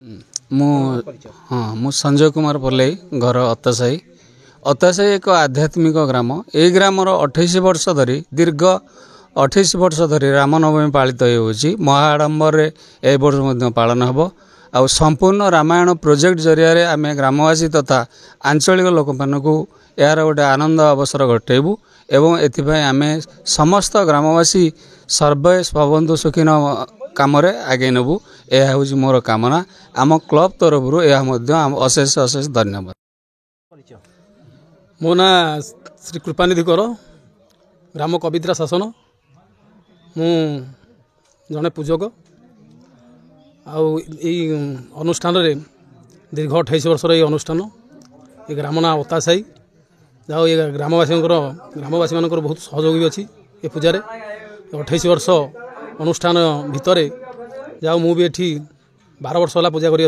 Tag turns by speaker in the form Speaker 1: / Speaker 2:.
Speaker 1: मु हाँ मु संजय कुमार पल्लई घर अतासाई अतासाई एक आध्यात्मिक ग्राम ए ग्रामर 28 वर्ष धरी दीर्घ 28 वर्ष धरी रामनवमी पालित होउछि महाआडंबर ए वर्ष पालन हम आ संपूर्ण रामायण प्रोजेक्ट जरिया आम ग्रामवासी तथा आंचलिक लोक मानू यार गोटे आनंद अवसर घटेबू एवं एथिपाई आम समस्त ग्रामवासी सर्वे स्वबंधु सुखीन काम आगे नबू यह हूँ मोर कामना आम क्लब तरफ अशेष अशेष धन्यवाद।
Speaker 2: मो ना श्री कृपानिधि कर ग्राम कवित्रा शासन मु जड़े पूजक अनुष्ठान रे दीर्घ 28 वर्षर ये अनुष्ठान ये ग्राम ना अतासाई जाओ ये ग्रामवासी मान बहुत सहयोग भी अच्छी ये पूजारे 28 वर्ष अनुष्ठान भितर जाओ मु भी 12 वर्ष है पूजा कर